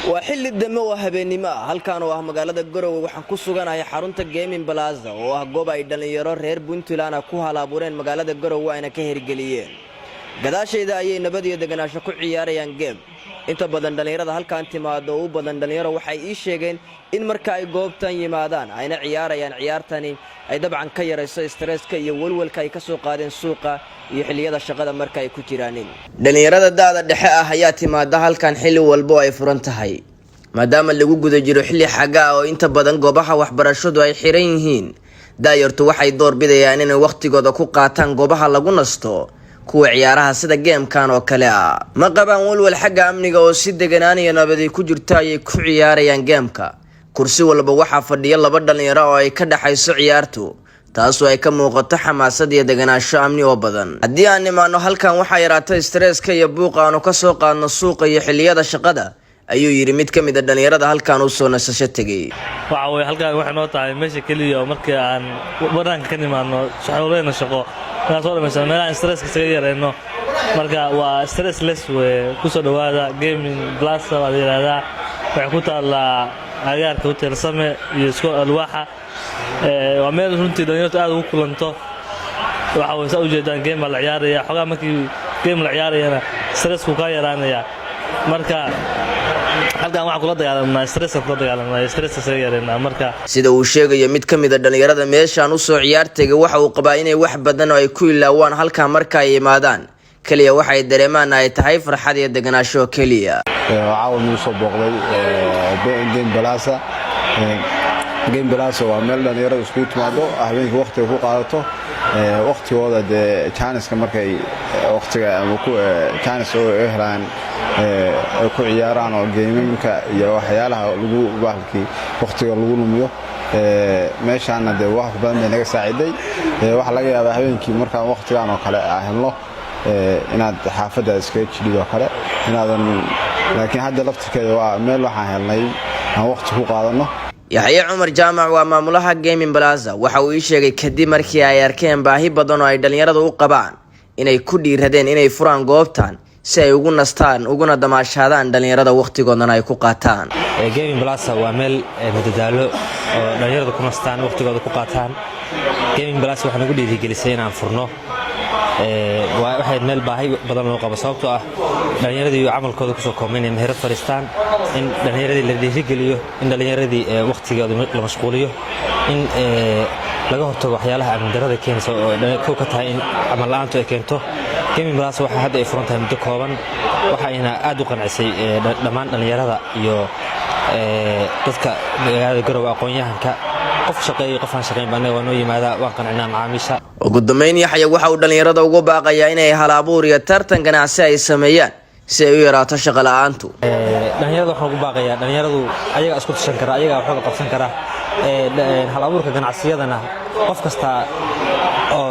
وحل الدم وهبينما هل كانوا مقالة الجرو وحن كسوغان هي حرونتا جيمين بلازا وهجوبا يدلنيرو رير بنتلانا كوها لابورين مقالة الجرو وأنا كهرجليين قداشة إذا أي نبدي دجناش كل عياريان جيم أنت بدن دلنيرة هل كانت مادو بدن دلنيرة وحي إيش شيئين إن مركاي جوبتان يمادان أين عياريان عيارتاني أي طبعا كير ستريس كي يولول كي كسوق قادن سوقه يحلي هذا الشغل مركاي كتيرانين دلنيرة دا دحاء حياتي ما ده هل كان حلو والبو أي فرنتهاي ما دام اللي جوجو جرو حلي حاجة وأنت بدن جوبها وحبرشود وأي حرينهين دايرتو waxay door bidayaan in waqtigooda ku qaataan goobaha lagu nasto kuwa ciyaaraha sida game-kan oo kale ah ma qabaan walwal xagga amniga oo si deganaan iyo nabad ku jirta ay ku ciyaarayaan game-ka kursi walba waxa fadhiya laba dhalinyaro oo ay ka dhaxayso ciyaartu taas oo ay ka muuqato xamaasad iyo deganaansho amni oo badan haddii aan nimaano halkan waxa yaraatay stress-ka iyo buuqa aanu ka soo qaadno suuqa iyo xilliyada shaqada ayuu yiri mid ka mid ah dhalinyarada halkan uu soo nasasho tagay waxa way halkan waxa noo tahay meesha kaliya markii aan wadaanka ka nimaano shaqooleena shaqo taasoo dhammaysan meelaha stress ka saga yareeno marka waa stressless way ku soo dhawaada gaming plus waa yiraahdaa waxa ku taala agaarka hotel same iyo iskool alwaaxa waa meel runtii dhalinyarada aad ugu kulanto waxa way soo jeedaan game la ciyaaraya xogaa markii game la ciyaarayana stress ku ka yaraanaya marka halkan waxa kula dagaalamnaa stress saga yareena marka sida uu sheegay mid kamid ah dhalinyarada meeshan u soo ciyaartay waxa uu qabaa inay wax badan oo ay ku ilaawaan halka marka ay yimaadaan kaliya waxa ay dareemaan ay tahay farxad iyo deganaansho kaliya waxa uu soo booqday game balasa waa meel dhalinyarada isku timaado habeenkii waqti ku qaadato waqtigooda de chance markay waqtiga ama ku chance oo helaan ku ciyaaraan oo gaming-ka iyo waxyaalaha lagu baahalkii waqtiga lagu lumiyo meeshaana de wax badan bay naga saaciday waxa laga yaabaa habeenkii marka waqtigan oo kale ahlo inaad xaafada iska jilido kale inaadan laakiin hadda laftirkeeda waa meel waxaan helnay aan waqti ku qaadano yaxya cumar jaamac waa maamulaha gaming plaza waxa uu sheegay kadib markii ay arkeen baahi badan oo ay dhalinyaradu u qabaan inay ku dhiiradeen inay furaan goobtan si ay ugu nastaan uguna damaashadaan dhalinyarada waqtigoodana ay ku qaataan gaming plaza waa meel madadaalo oo dhalinyaradu ku nastaan waqtigooda ku qaataan gaming plaza waxa nagu dhiirigelisay inaan furno waxay meel baahi badan loo qabo sababtoo ah dhalinyaradii camalkooda ku soo koobanay meherad fariistaan in dhalinyaradii la dhiirigeliyo in dhalinyaradii waqtigooda la mashquuliyo in laga hortago waxyaalaha amni darrada keenaysa oo ka tahay in camal la'aantu ay keento gaming plaza waxa hadda ay furan tahay muddo kooban waxayna aad u qancisay dhammaan dhalinyarada iyo dadka magaalada Garowe aqoon-yahanka qof shaqeeyo qof aan shaqeyn baa noo yimaada waan qancinaa macaamiisha ugu dambeyn yaxya waxa uu dhalinyarada ugu baaqayaa inay hal abuur iyo tartan ganacsi ay sameeyaan si ay u yaraato shaqo la'aantu dhalinyarada waxaan ugu baaqayaa dhalinyaradu ayaga isku tashan kara ayaga wax qabsan kara hal abuurka ganacsiyadana qof kasta oo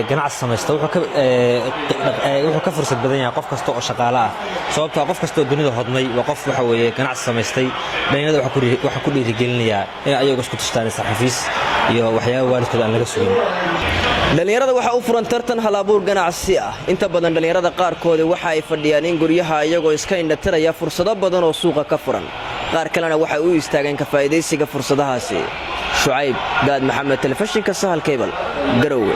ganacsi samaysta wuxuu ka fursad badan yahay qof kasta oo shaqaale ah sababtoo qof kasta oo dunida hodmay waa qof waxa weeye ganacsi samaystay dhalinyarada waxa ku dhiirigelinayaa in ayaga isku tashtaan saxafiis iyo waxyaabo waalidkooda aan laga sugin dhalinyarada waxa u furan tartan hal abuur ganacsi ah inta badan dhalinyarada qaarkood waxa ay fadhiyaan in guryaha iyagoo iska indhatiraya fursado badan oo suuqa ka furan qaar kalena waxa uu istaageen ka faa'iideysiga fursadahaasi Shucayb Daad Maxamed telefishinka Sahal Cable Garowe